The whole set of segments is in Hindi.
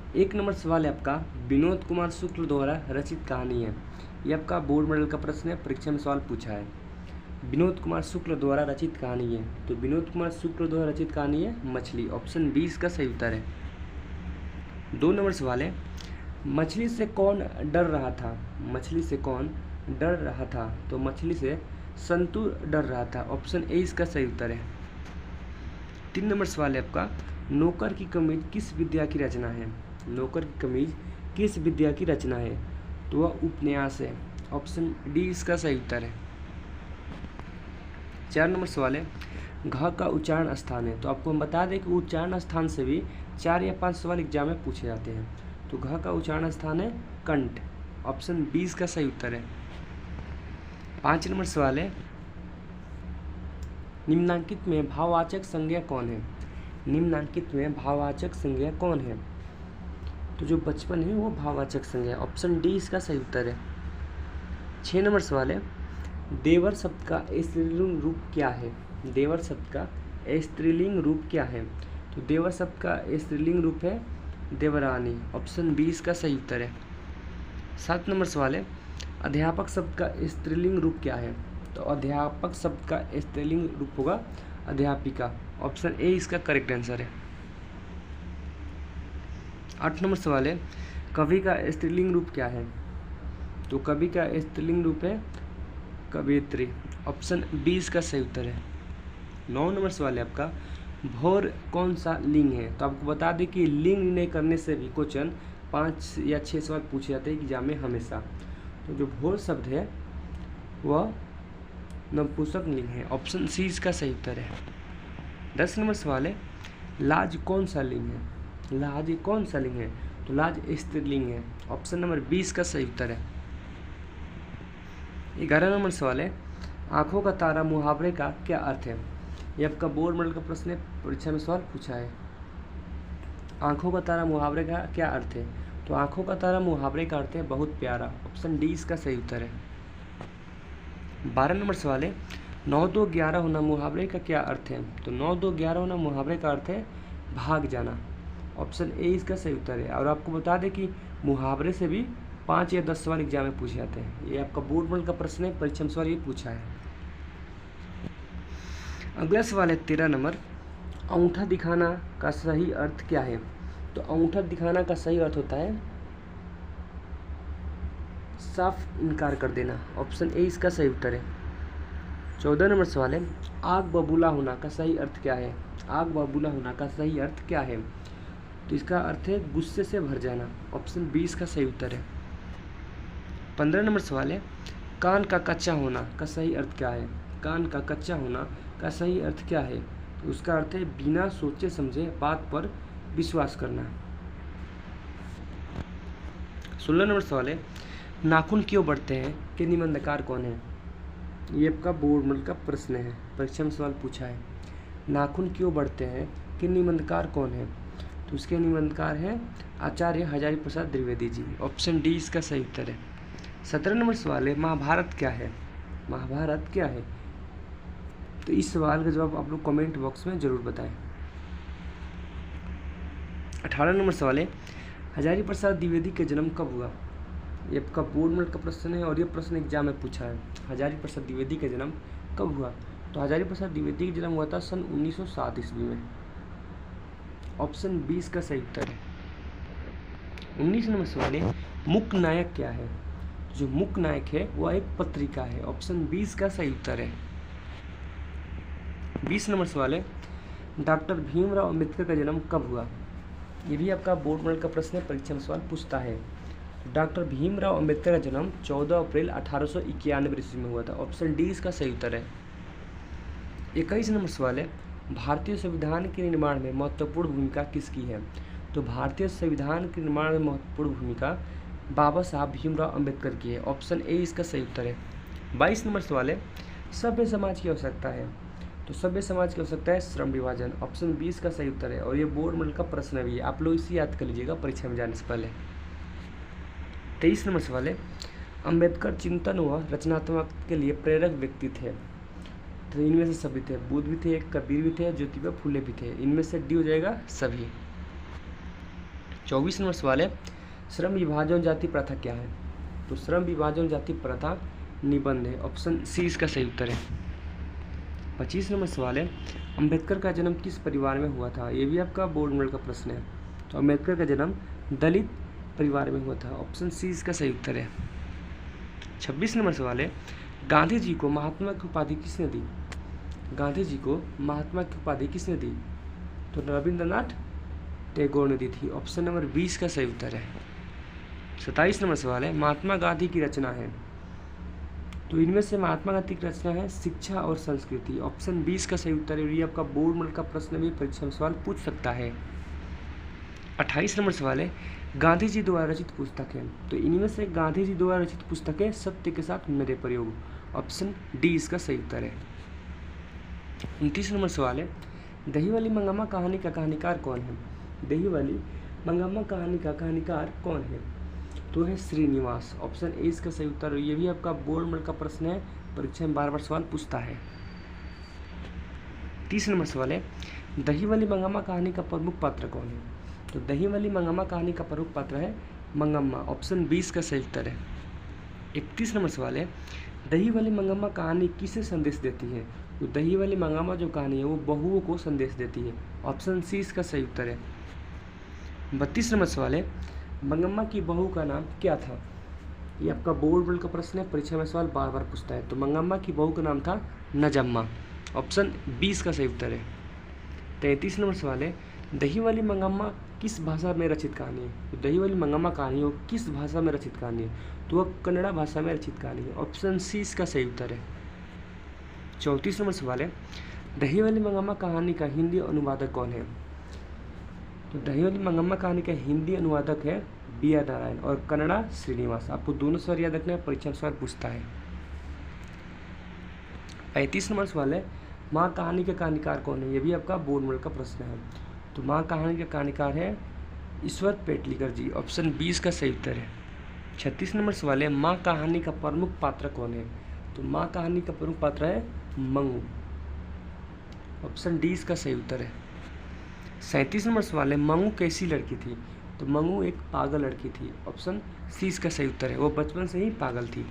एक नंबर सवाल है आपका, विनोद कुमार शुक्ल द्वारा रचित कहानी है। ये आपका बोर्ड मॉडल का प्रश्न है, परीक्षा में सवाल पूछा है। विनोद कुमार शुक्ल द्वारा रचित कहानी है, तो विनोद कुमार शुक्ल द्वारा रचित कहानी है मछली। ऑप्शन 20 का सही उत्तर है। 2 नंबर सवाल है, मछली से कौन डर रहा था? मछली से कौन डर रहा था? तो मछली से संतु डर रहा था। ऑप्शन ए इसका सही उत्तर है। 3 नंबर सवाल है आपका, नौकर की कमीज किस विद्या की रचना है? नौकर की कमीज किस विद्या की रचना है? तो वह उपन्यास है। ऑप्शन डी इसका सही उत्तर है। 4 नंबर सवाल है, घ का उच्चारण स्थान है। तो आपको हम बता दें कि उच्चारण स्थान से भी 4 या 5 सवाल एग्जाम में पूछे जाते हैं। तो घ का उच्चारण स्थान है कंठ। ऑप्शन 20 का सही उत्तर है। 5 नंबर सवाल है, निम्नांकित में भाववाचक संज्ञा कौन है? निम्नांकित में भाववाचक संज्ञा कौन है? तो जो बचपन है वो भाववाचक संज्ञा है। ऑप्शन डी इसका सही उत्तर है। 6 नंबर सवाल है, देवर शब्द का स्त्रीलिंग रूप क्या है? देवर शब्द का स्त्रीलिंग रूप क्या है? तो देवर शब्द का स्त्रीलिंग रूप है देवरानी। ऑप्शन 20 का सही उत्तर है। 7 नंबर सवाल है, अध्यापक शब्द का स्त्रीलिंग रूप क्या है? तो अध्यापक शब्द का स्त्रीलिंग रूप होगा अध्यापिका। ऑप्शन ए इसका करेक्ट आंसर है। 8 नंबर सवाल है, कवि का स्त्रीलिंग रूप क्या है? तो कवि का स्त्रीलिंग रूप है कवयित्री। ऑप्शन 20 का सही उत्तर है। 9 नंबर सवाल है आपका, भोर कौन सा लिंग है? तो आपको बता दें कि लिंग निर्णय करने से भी क्वेश्चन 5 या 6 सवाल पूछे जाते हैं एग्जाम में हमेशा। तो जो भोर शब्द है वह नपुंसक लिंग है। ऑप्शन सी इसका सही उत्तर है। 10 नंबर सवाल है, लाज कौन सा लिंग है? लाज कौन सा लिंग है? तो लाज स्त्रीलिंग है। ऑप्शन नंबर 20 का सही उत्तर है। 11 नंबर सवाल है, आंखों का तारा मुहावरे का क्या अर्थ है? ये आपका बोर्ड मॉडल का प्रश्न है, परीक्षा में सवाल पूछा है। आंखों का तारा मुहावरे का क्या अर्थ है? तो आंखों का तारा मुहावरे का अर्थ है बहुत प्यारा। ऑप्शन डी इसका सही उत्तर है। 12 नंबर सवाल है, 9 2 11 होना मुहावरे का क्या अर्थ है? तो 9 2 11 होना मुहावरे का अर्थ है भाग जाना। ऑप्शन ए इसका सही उत्तर है। और आपको बता दें कि मुहावरे से भी 5 या 10 सवाल एग्जाम में पूछे जाते हैं। ये आपका बोर्ड मॉडल का प्रश्न है, परीक्षा में सवाल ये पूछा है। अगला सवाल है 13 नंबर, अंगूठा दिखाना का सही अर्थ क्या है? तो अंगूठा दिखाना का सही अर्थ होता है साफ इनकार कर देना। ऑप्शन ए इसका सही उत्तर है। 14 नंबर सवाल है, आग बबूला होना का सही अर्थ क्या है? आग बबूला होना का सही अर्थ क्या है? तो इसका अर्थ है गुस्से से भर जाना। ऑप्शन 20 का सही उत्तर है। 15 नंबर सवाल है, कान का कच्चा होना का सही अर्थ क्या है? कान का कच्चा होना का सही अर्थ क्या है? तो उसका अर्थ है बिना सोचे समझे बात पर विश्वास करना। 16 नंबर सवाल है, नाखून क्यों बढ़ते हैं कि निबंधकार कौन है? ये आपका बोर्ड मॉडल का प्रश्न है, परीक्षा में सवाल पूछा है। नाखून क्यों बढ़ते हैं कि निबंधकार कौन है? तो उसके निबंधकार हैं आचार्य हजारी प्रसाद द्विवेदी जी। ऑप्शन डी इसका सही उत्तर है। 17 नंबर सवाल है, महाभारत क्या है? महाभारत क्या है? तो इस सवाल का जवाब आप लोग कमेंट बॉक्स में जरूर बताएं। 18 नंबर सवाल है, हजारी प्रसाद द्विवेदी का जन्म कब हुआ? ये आपका बोर्ड मॉडल का प्रश्न है और ये प्रश्न एग्जाम में पूछा है। हजारी प्रसाद द्विवेदी का जन्म कब हुआ? तो हजारी प्रसाद द्विवेदी का जन्म हुआ था सन 1907 ईस्वी में। ऑप्शन 20 का सही उत्तर है। 19 नंबर सवाल है, मुख्य नायक क्या है? जो मुख्य नायक है वह एक पत्रिका है। ऑप्शन 20 का सही उत्तर है। 20 नंबर सवाल है, डॉक्टर भीमराव अंबेडकर का जन्म कब हुआ? ये भी आपका बोर्ड मॉडल का प्रश्न है, परीक्षा में सवाल पूछता है। डॉक्टर भीमराव अंबेडकर का जन्म 14 अप्रैल 1891 ईस्वी में हुआ था। ऑप्शन डी इसका सही उत्तर है। 21 नंबर सवाल है, भारतीय संविधान के निर्माण में महत्वपूर्ण भूमिका किसकी है? तो भारतीय संविधान के निर्माण में महत्वपूर्ण भूमिका बाबा साहब भीमराव अंबेडकर की है। ऑप्शन ए इसका सही उत्तर है। 22 नंबर सवाल है, सभ्य समाज की आवश्यकता है? तो सभ्य समाज की आवश्यकता है श्रम विभाजन। ऑप्शन 20 का सही उत्तर है। और ये बोर्ड मॉडल का प्रश्न भी है, आप लोग इसे याद कर लीजिएगा परीक्षा में जाने से पहले। 23 नंबर सवाल है, अंबेडकर चिंतन व रचनात्मक के लिए प्रेरक व्यक्ति थे? तो इनमें से सभी थे, बुद्ध भी थे, कबीर भी थे, ज्योतिबा फुले भी थे। इनमें से डी हो जाएगा सभी। 24 नंबर सवाल है, श्रम विभाजन जाति प्रथा क्या है? तो श्रम विभाजन जाति प्रथा निबंध है, ऑप्शन सी इसका सही उत्तर है। 25 नंबर सवाल है, अंबेडकर का जन्म किस परिवार में हुआ था? ये भी आपका बोर्ड मॉडल का प्रश्न है। तो अंबेडकर का जन्म दलित परिवार में हुआ था, ऑप्शन सी इसका सही उत्तर है। 26 नंबर सवाल है, गांधी जी को महात्मा की उपाधि किसने दी? गांधी जी को महात्मा की उपाधि किसने दी? तो रविंद्रनाथ टैगोर ने दी थी, ऑप्शन नंबर 20 का सही उत्तर है। 27 नंबर सवाल है, महात्मा गांधी की रचना है। तो इनमें से महात्मा गांधी की रचना है शिक्षा और संस्कृति, ऑप्शन 20 का सही उत्तर है। ये आपका बोर्ड मॉडल का प्रश्न भी परीक्षा में सवाल पूछ सकता है। 28 नंबर सवाल है, गांधी जी द्वारा रचित पुस्तक है। तो इनमें से गांधी जी द्वारा रचित पुस्तक है सत्य के साथ मेरे प्रयोग, ऑप्शन डी इसका सही उत्तर है। 29 नंबर सवाल है, दही वाली मंगम्मा कहानी का कहानीकार कौन है? दही वाली मंगम्मा कहानी का कहानीकार कौन है? तो है श्रीनिवास, ऑप्शन ए इसका सही उत्तर। ये भी आपका बोर्ड मॉडल का प्रश्न है, परीक्षा में बार बार सवाल पूछता है। 30 नंबर सवाल है, दही वाली मंगम्मा कहानी का प्रमुख पात्र कौन है? तो दही वाली मंगम्मा कहानी का प्रमुख पात्र है मंगम्मा, ऑप्शन 20 का सही उत्तर है। 31 नंबर सवाल है, दही वाली मंगम्मा कहानी किसे संदेश देती है? तो दही वाली मंगम्मा जो कहानी है वो बहुओं को संदेश देती है, ऑप्शन सी इसका सही उत्तर है। 32 नंबर सवाल है, मंगम्मा की बहू का नाम क्या था? ये आपका बोर्ड मॉडल का प्रश्न है, परीक्षा में सवाल बार बार पूछता है। तो मंगम्मा की बहू का नाम था नजम्मा, ऑप्शन 20 का सही उत्तर है। 33 नंबर सवाल है, दही वाली मंगम्मा किस भाषा में रचित कहानी है? तो दही वाली मंगम्मा कहानी वो किस भाषा में रचित कहानी है? तो वह कन्नड़ा भाषा में रचित कहानी है, ऑप्शन सी इसका सही उत्तर है। 34 नंबर सवाल है, दही वाली मंगम्मा कहानी का हिंदी अनुवादक कौन है? तो दही वाली मंगम्मा कहानी का हिंदी अनुवादक है बी आर नारायण और कन्नड़ा श्रीनिवास। आपको दोनों सवाल याद रखना है, परीक्षा में सवाल पूछता है। 35 नंबर सवाल है, माँ कहानी के कहानीकार कौन है? ये भी आपका बोर्ड मॉडल का प्रश्न है। तो माँ कहानी के कहानीकार है ईश्वर पेटलीकर जी, ऑप्शन 20 का सही उत्तर है। 36 नंबर सवाल है, माँ कहानी का प्रमुख पात्र कौन है? तो माँ कहानी का प्रमुख पात्र है मंगू, ऑप्शन डी इसका सही उत्तर है। 37 नंबर सवाल है, मंगू कैसी लड़की थी? तो मंगू एक पागल लड़की थी, ऑप्शन सी इसका सही उत्तर है। वो बचपन से ही पागल थी।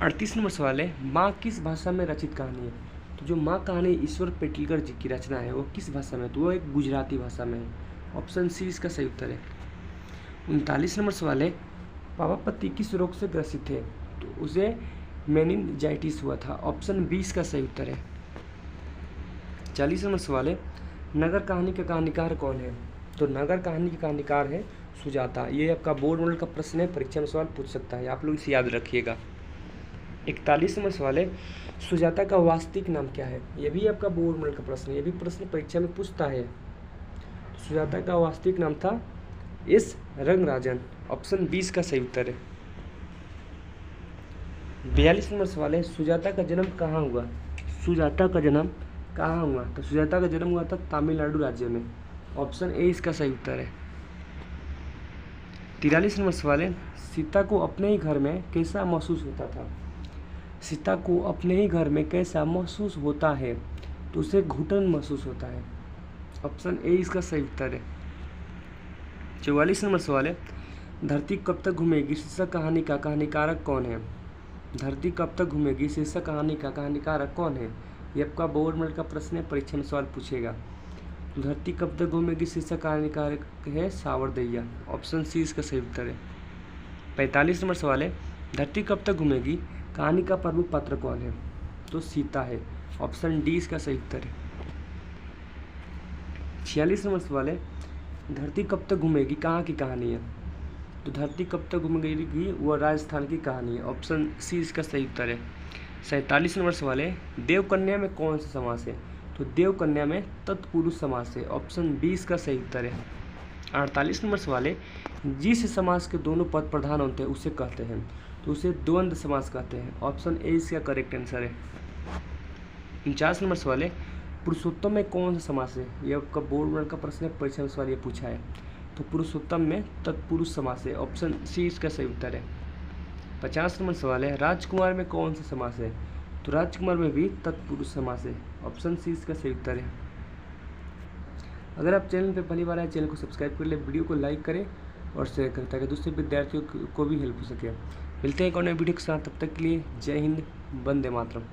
38 नंबर सवाल है, माँ किस भाषा में रचित कहानी है? तो जो माँ कहानी ईश्वर पेटलीकर जी की रचना है वो किस भाषा में? तो वो एक गुजराती भाषा में है, ऑप्शन सी इसका सही उत्तर है। 39 नंबर सवाल है, पावापति किस रोग से ग्रसित थे? तो उसे मेनिनजाइटिस हुआ था, ऑप्शन 20 का सही उत्तर है। 40 नंबर सवाल है, नगर कहानी का कहानीकार कौन है? तो नगर कहानी की कहानीकार है सुजाता। ये आपका बोर्ड मॉडल का प्रश्न है, परीक्षा में सवाल पूछ सकता है, आप लोग इसे याद रखिएगा। 41 नंबर सवाल है, सुजाता का वास्तविक नाम क्या है? ये भी आपका बोर्ड मॉडल का प्रश्न है, ये भी प्रश्न परीक्षा में पूछता है। सुजाता का वास्तविक नाम था एस रंगराजन, ऑप्शन 20 का सही उत्तर है। 42 नंबर सवाल है, सुजाता का जन्म कहाँ हुआ? सुजाता का जन्म कहाँ हुआ? तो सुजाता का जन्म हुआ था तमिलनाडु राज्य में, ऑप्शन ए इसका सही उत्तर है। 43 नंबर सवाल है, सीता को अपने ही घर में कैसा महसूस होता था? सीता को अपने ही घर में कैसा महसूस होता है? तो उसे घुटन महसूस होता है, ऑप्शन ए इसका सही उत्तर है। 44 नंबर सवाल है, धरती कब तक घूमेगी शीर्षक कहानी का कहानीकारक कौन है? धरती कब तक घूमेगी शीर्षक कहानी का कहानीकारक कौन है? ये आपका बोर्ड मॉडल का प्रश्न है, परीक्षा में सवाल पूछेगा। तो धरती कब तक घूमेगी शीर्षक कहानीकारक है सावरदैया, ऑप्शन सी इसका सही उत्तर है। 45 नंबर सवाल है, धरती कब तक घूमेगी कहानी का प्रमुख पात्र कौन है? तो सीता है, ऑप्शन डी इसका सही उत्तर है। 46 नंबर सवाल है, धरती कब तक घूमेगी कहाँ की कहानी है? तो धरती कब तक घूमेगी वह राजस्थान की कहानी है, ऑप्शन सी इसका सही उत्तर है। 47 नंबर सवाल है, देवकन्या में कौन सा समास है? तो देवकन्या में तत्पुरुष समास है, ऑप्शन 20 का सही उत्तर है। 48 नंबर सवाल है, जिस समास के दोनों पद प्रधान होते हैं उसे कहते हैं? तो उसे द्वंद्व समास कहते हैं, ऑप्शन ए इसका करेक्ट आंसर है। 49 नंबर सवाल है, पुरुषोत्तम में कौन सा समास है? यह आपका बोर्ड मॉडल का प्रश्न है, परीक्षा में सवाल ये पूछा है। तो पुरुषोत्तम में तत्पुरुष समास है, ऑप्शन सी इसका सही उत्तर है। 50 नंबर सवाल है, राजकुमार में कौन सा समास है? तो राजकुमार में भी तत्पुरुष समास है, ऑप्शन सी इसका सही उत्तर है। अगर आप चैनल पर पहली बार आए, चैनल को सब्सक्राइब कर ले, वीडियो को लाइक करें और शेयर करें ताकि दूसरे विद्यार्थियों को भी हेल्प हो सके। मिलते हैं एक और नए वीडियो के साथ, तब तक के लिए जय हिंद, वंदे मातरम।